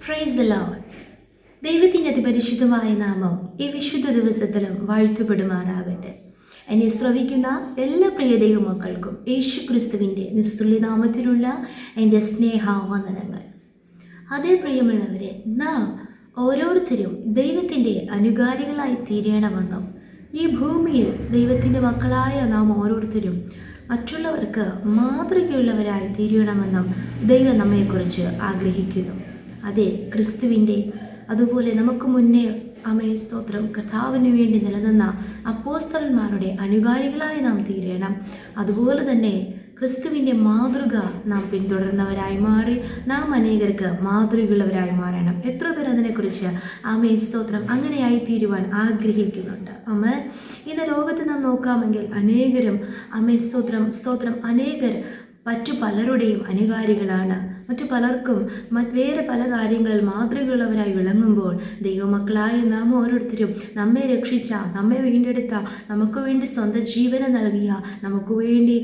Praise the Lord. ദൈവത്തിൻ്റെ അതിപരിശുദ്ധമായ നാമം ഈ വിശുദ്ധ ദിവസത്തിലും വാഴ്ത്തപ്പെടുമാറാകട്ടെ. എന്നെ ശ്രവിക്കുന്ന എല്ലാ പ്രിയ ദൈവമക്കൾക്കും യേശു ക്രിസ്തുവിൻ്റെ നിസ്തുല്യ നാമത്തിലുള്ള എൻ്റെ സ്നേഹാവന്ദനങ്ങൾ. അതേ പ്രിയമുള്ളവരെ, നാം ഓരോരുത്തരും ദൈവത്തിൻ്റെ അനുകാരികളായി തീരണമെന്നും ഈ ഭൂമിയിൽ ദൈവത്തിൻ്റെ മക്കളായ നാം ഓരോരുത്തരും മറ്റുള്ളവർക്ക് മാതൃകയുള്ളവരായി തീരണമെന്നും ദൈവം നമ്മെക്കുറിച്ച് ആഗ്രഹിക്കുന്നു. അതെ, ക്രിസ്തുവിൻ്റെ അതുപോലെ നമുക്ക് മുന്നേ സ്തോത്രം കർത്താവിന് വേണ്ടി നിലനിന്ന അപ്പോസ്തലന്മാരുടെ അനുകാരികളായി നാം തീരണം. അതുപോലെ തന്നെ ക്രിസ്തുവിൻ്റെ മാതൃക നാം പിന്തുടരുന്നവരായി മാറി നാം അനേകർക്ക് മാതൃകയുള്ളവരായി മാറണം. എത്ര പേർ അതിനെക്കുറിച്ച് സ്തോത്രം അങ്ങനെയായി തീരുവാൻ ആഗ്രഹിക്കുന്നുണ്ട്? ഇന്ന് ലോകത്ത് നാം നോക്കാമെങ്കിൽ അനേകരും സ്തോത്രം അനേകർ മറ്റു പലരുടെയും അനുകാരികളാണ്. മറ്റു പലർക്കും വേറെ പല കാര്യങ്ങളിൽ മാതൃകയുള്ളവരായി വിളങ്ങുമ്പോൾ ദൈവമക്കളായ നാം ഓരോരുത്തരും നമ്മെ രക്ഷിച്ച, നമ്മെ വീണ്ടെടുത്ത, നമുക്ക് വേണ്ടി സ്വന്തം ജീവനം നൽകിയ, നമുക്ക് വേണ്ടി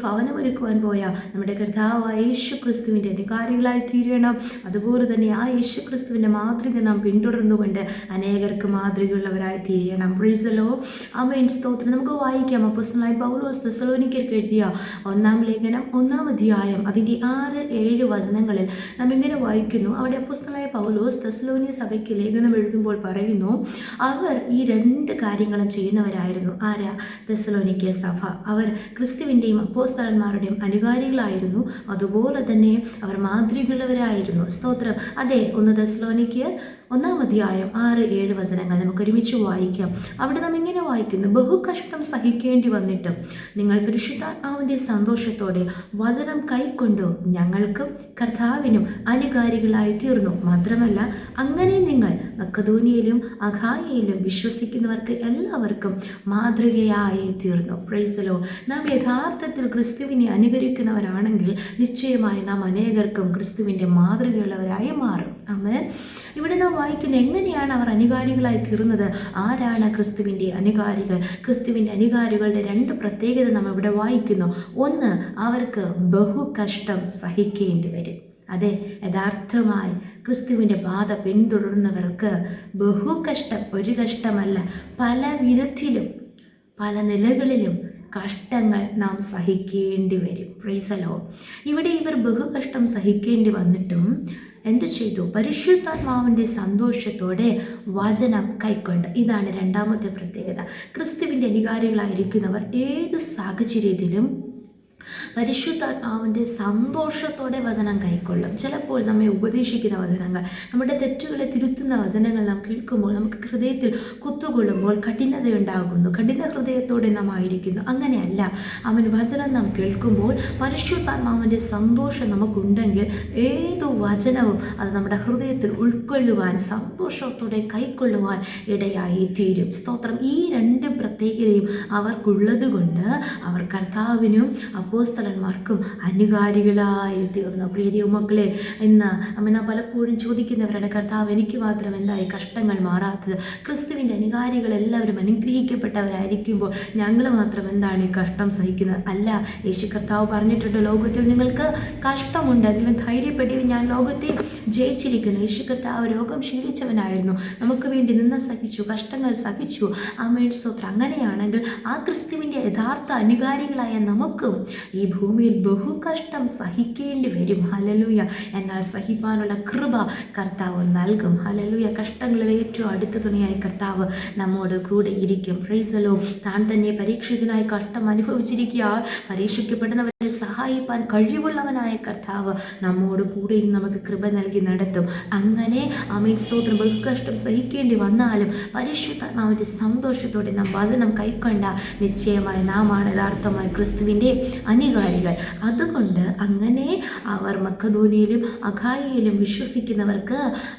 ഭവനമൊരുക്കുവാൻ പോയ നമ്മുടെ കർത്താവായ യേശു ക്രിസ്തുവിൻ്റെ അനുകാരികളായി തീരണം. അതുപോലെ തന്നെ ആ യേശു ക്രിസ്തുവിൻ്റെ മാതൃക നാം പിന്തുടർന്നുകൊണ്ട് അനേകർക്ക് മാതൃകയുള്ളവരായി തീരണം. Praise the Lord. സ്തോത്രം. നമുക്ക് വായിക്കാം അപ്പോസ്തലനായ പൗലോസ് തെസ്സലോനിക്കർക്ക് എഴുതിയ 1-ാം ലേഖനം 1-ാം അധ്യായം അതിൻ്റെ 6-7 വചനങ്ങളിൽ നാം ഇങ്ങനെ വായിക്കുന്നു. അവിടെ അപ്പോസ്തലനായ പൗലോസ് തെസ്സലോനിയ സഭയ്ക്ക് ലേഖനം എഴുതുമ്പോൾ പറയുന്നു, അവർ ഈ 2 കാര്യങ്ങളും ചെയ്യുന്നവരായിരുന്നു. ആരാ? തെസ്സലോനിക്ക സഭ. അവർ ക്രിസ്തുവിൻ്റെയും അപ്പോസ്തലന്മാരുടെയും അനുകാരികളായിരുന്നു. അതുപോലെ തന്നെ അവർ മാതൃകയുള്ളവരായിരുന്നു. സ്തോത്രം. അതെ, 1 തെസ്സലോനിക്കർ 1-ാം അധ്യായം 6-7 വചനങ്ങൾ നമുക്ക് ഒരുമിച്ച് വായിക്കാം. അവിടെ നാം ഇങ്ങനെ വായിക്കുന്നു, ബഹുകഷ്ടം സഹിക്കേണ്ടി വന്നിട്ടും നിങ്ങൾ പരിശുദ്ധാത്മാവിൻ്റെ സന്തോഷത്തോടെ വചനം കൈക്കൊണ്ടു ഞങ്ങൾക്കും കർത്താവിനും അനുകാരികളായി തീർന്നു. മാത്രമല്ല, അങ്ങനെ നിങ്ങൾ മക്കദോനിയയിലും അഖായയിലും വിശ്വസിക്കുന്നവർക്ക് എല്ലാവർക്കും മാതൃകയായി തീർന്നു. Praise the Lord. നാം യഥാർത്ഥത്തിൽ ക്രിസ്തുവിനെ അനുകരിക്കുന്നവരാണെങ്കിൽ നിശ്ചയമായി നാം അനേകർക്കും ക്രിസ്തുവിൻ്റെ മാതൃകയുള്ളവരായി മാറും. ആമേൻ. ഇവിടെ നാം വായിക്കുന്ന എങ്ങനെയാണ് അവർ അനുകാരികളായി തീർന്നത്? ആരാണ് ക്രിസ്തുവിൻ്റെ അനുകാരികൾ? ക്രിസ്തുവിൻ്റെ അനുകാരികളുടെ 2 പ്രത്യേകത നാം ഇവിടെ വായിക്കുന്നു. ഒന്ന്, അവർക്ക് ബഹുകഷ്ടം സഹിക്കേണ്ടി വരും. അതെ, യഥാർത്ഥമായി ക്രിസ്തുവിൻ്റെ പാത പിന്തുടരുന്നവർക്ക് ബഹുകഷ്ടം, ഒരു കഷ്ടമല്ല, പല വിധത്തിലും പല നിലകളിലും കഷ്ടങ്ങൾ നാം സഹിക്കേണ്ടി വരും. Praise the Lord. ഇവിടെ ഇവർ ബഹുകഷ്ടം സഹിക്കേണ്ടി വന്നിട്ടും എന്തു ചെയ്തു? പരിശുദ്ധാത്മാവിൻ്റെ സന്തോഷത്തോടെ വചനം കൈക്കൊണ്ട്. ഇതാണ് 2ാമത്തെ പ്രത്യേകത. ക്രിസ്തുവിൻ്റെ അനുകാരികളായിരിക്കുന്നവർ ഏത് സാഹചര്യത്തിലും പരിശുദ്ധാത്മാവിൻ്റെ സന്തോഷത്തോടെ വചനം കൈക്കൊള്ളും. ചിലപ്പോൾ നമ്മെ ഉപദേശിക്കുന്ന വചനങ്ങൾ, നമ്മുടെ തെറ്റുകളെ തിരുത്തുന്ന വചനങ്ങൾ നാം കേൾക്കുമ്പോൾ നമുക്ക് ഹൃദയത്തിൽ കുത്തുകൊള്ളുമ്പോൾ കഠിനതയുണ്ടാകുന്നു. കഠിന ഹൃദയത്തോടെ നാം ആയിരിക്കുന്നു. അങ്ങനെയല്ല. വചനം നാം കേൾക്കുമ്പോൾ പരിശുദ്ധാത്മാവിൻ്റെ സന്തോഷം നമുക്കുണ്ടെങ്കിൽ ഏതു വചനവും അത് നമ്മുടെ ഹൃദയത്തിൽ ഉൾക്കൊള്ളുവാൻ, സന്തോഷത്തോടെ കൈക്കൊള്ളുവാൻ ഇടയായി തീരും. സ്തോത്രം. ഈ 2 പ്രത്യേകതയും അവർക്കുള്ളത് കൊണ്ട് അവർ കർത്താവിനും അപ്പോസ്തലന്മാർക്കും അനുകാരികളായി തീർന്നു. പ്രിയ ദൈവമക്കളെ, ഇന്ന് പലപ്പോഴും ചോദിക്കുന്നവരാണ്, കർത്താവ് എനിക്ക് മാത്രം എന്തായി കഷ്ടങ്ങൾ മാറാത്തത്? ക്രിസ്തുവിൻ്റെ അനുകാരികൾ എല്ലാവരും അനുഗ്രഹിക്കപ്പെട്ടവരായിരിക്കുമ്പോൾ ഞങ്ങൾ മാത്രം എന്താണ് ഈ കഷ്ടം സഹിക്കുന്നത്? അല്ല, യേശു കർത്താവ് പറഞ്ഞിട്ടുണ്ട്, ലോകത്തിൽ നിങ്ങൾക്ക് കഷ്ടമുണ്ടെങ്കിലും ധൈര്യപ്പെടുകയും ഞാൻ ലോകത്തെ ജയിച്ചിരിക്കുന്നു. യേശു കർത്താവ് രോഗം ശീലിച്ചവനായിരുന്നു, നമുക്ക് വേണ്ടി നിന്ന് സഹിച്ചു, കഷ്ടങ്ങൾ സഹിച്ചു. സ്തോത്രം. അങ്ങനെയാണെങ്കിൽ ആ ക്രിസ്തുവിൻ്റെ യഥാർത്ഥ അനുകാരികളായ നമുക്കും ഈ ഭൂമിയിൽ ബഹുകഷ്ടം സഹിക്കേണ്ടി വരും. ഹല്ലേലൂയ. എന്നാൽ സഹിപ്പാനുള്ള കൃപ കർത്താവ് നൽകും. ഹല്ലേലൂയ. കഷ്ടങ്ങളിൽ ഏറ്റവും അടുത്ത തുണയായി കർത്താവ് നമ്മോട് കൂടെ ഇരിക്കും. Praise the Lord. താൻ തന്നെ പരീക്ഷിതനായി കഷ്ടം അനുഭവിച്ചിരിക്കുക, പരീക്ഷിക്കപ്പെടുന്നവരെ സഹായിപ്പാൻ കഴിവുള്ളവനായ കർത്താവ് നമ്മോട് കൂടെ നമുക്ക് കൃപ നൽകി നടത്തും. അങ്ങനെ സ്തോത്രം. ബഹുകഷ്ടം സഹിക്കേണ്ടി വന്നാലും പരിശുദ്ധാത്മാവിൻ്റെ സന്തോഷത്തോടെ നാം വചനം കൈക്കൊണ്ട നിശ്ചയമായി നാമാണ് യഥാർത്ഥമായി ക്രിസ്തുവിൻ്റെ അനുകാരികൾ. അതുകൊണ്ട് അങ്ങനെ അവർ മക്കദോനിയയിലും അഖായയിലും വിശ്വസിക്കുന്നവർക്ക്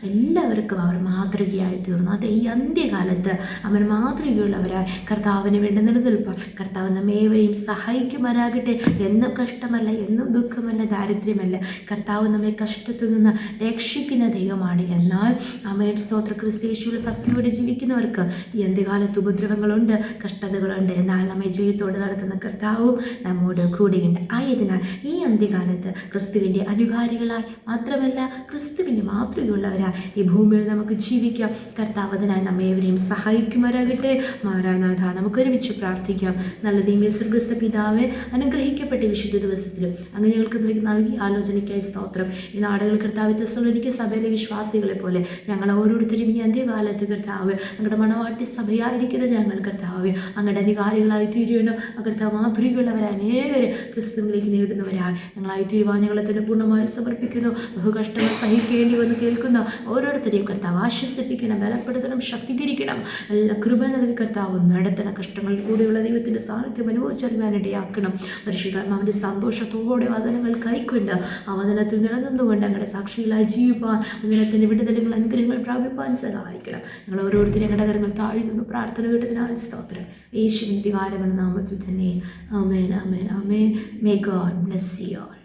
എല്ലാവർക്കും അവർ മാതൃകയായി തീർന്നു. അത് ഈ അന്ത്യകാലത്ത് അവർ മാതൃകയുള്ളവരായി കർത്താവിന് വേണ്ടി നിലനിൽപ്പാൻ കർത്താവ് നമ്മേവരെയും സഹായിക്കുമാറാകട്ടെ. എന്നും കഷ്ടമല്ല, എന്നും ദുഃഖമല്ല, ദാരിദ്ര്യമല്ല. കർത്താവ് നമ്മെ കഷ്ടത്തിൽ നിന്ന് രക്ഷിക്കുന്ന ദൈവമാണ്. എന്നാൽ സ്തോത്ര ക്രിസ്തയേശുവിൽ ഭക്തിയോടെ ജീവിക്കുന്നവർക്ക് ഈ അന്ത്യകാലത്ത് ഉപദ്രവങ്ങളുണ്ട്, കഷ്ടതകളുണ്ട്. എന്നാൽ നമ്മെ ജയത്തോടെ നടത്തുന്ന കർത്താവും നമ്മോട് കൂടെ കൂടെയുണ്ട്. ആയതിനാൽ ഈ അന്ത്യകാലത്ത് ക്രിസ്തുവിൻ്റെ അനുകാരികളായി മാത്രമല്ല ക്രിസ്തുവിൻ്റെ മാതൃകയുള്ളവരായി ഈ ഭൂമിയിൽ നമുക്ക് ജീവിക്കാം. കർത്താവ് അതിനായി നമ്മെ ഏവരെയും സഹായിക്കുമാറാകട്ടെ. മാറാനാഥ, നമുക്ക് ഒരുമിച്ച് പ്രാർത്ഥിക്കാം. നല്ല ദൈവമേ, സ്വർഗ്ഗസ്ഥ പിതാവേ, അനുഗ്രഹിക്കപ്പെട്ട വിശുദ്ധ ദിവസത്തിലും അങ്ങ് ഞങ്ങൾക്ക് നൽകി ആലോചനയ്ക്കായി സ്തോത്രം. ഈ നാടുകൾ കർത്താവ് തെസ്സലോനിക്ക സഭയിലെ വിശ്വാസികളെ പോലെ ഞങ്ങൾ ഓരോരുത്തരും ഈ അന്ത്യകാലത്ത് കർത്താവ് അങ്ങയുടെ മണവാട്ടി സഭയായിരിക്കുന്ന ഞങ്ങൾ കർത്താവ് അങ്ങയുടെ അനുകാരികളായി തീരുന്നു. കർത്താവ് മാധുരികളുള്ളവരായ അനേകരെ ക്രിസ്തുവിലേക്ക് നേടുന്നവരായി ഞങ്ങളായി തീരുവാൻ ഞങ്ങളെ തന്നെ പൂർണ്ണമായി സമർപ്പിക്കുന്നു. ബഹുകഷ്ടങ്ങൾ സഹിക്കേണ്ടി വന്ന് കേൾക്കുന്ന ഓരോരുത്തരെയും കർത്താവ് ആശ്വസിപ്പിക്കണം, ബലപ്പെടുത്തണം, ശക്തീകരിക്കണം. എല്ലാ കൃപ നൽകി കർത്താവ് നടത്തണം. കഷ്ടങ്ങളിൽ കൂടെയുള്ള ദൈവത്തിൻ്റെ സാന്നിധ്യം അനുഭവിച്ചറിയാനിടയാക്കണം. പരിശുദ്ധാത്മാവിൻ്റെ സന്തോഷത്തോടെ വചനങ്ങൾ കൈക്കൊണ്ട് ആ വചനത്തിൽ നിലനിന്നുകൊണ്ട് ഞങ്ങളുടെ സാക്ഷികളായി ജീവിപ്പാൻ, വചനത്തിൻ്റെ വിടുതലുകൾ അനുഗ്രഹങ്ങൾ പ്രാപിപ്പാൻ സഹായിക്കണം. ഞങ്ങൾ ഓരോരുത്തരും ഞങ്ങളുടെ കരങ്ങൾ താഴ്ത്തുന്നു. പ്രാർത്ഥന കേട്ടതിനാൽ സ്തോത്രം. യേശുവിൻ അധികാരമെന്ന നാമത്തിൽ തന്നെ. ആമേൻ, ആമേൻ, ആമേൻ. May God bless you all.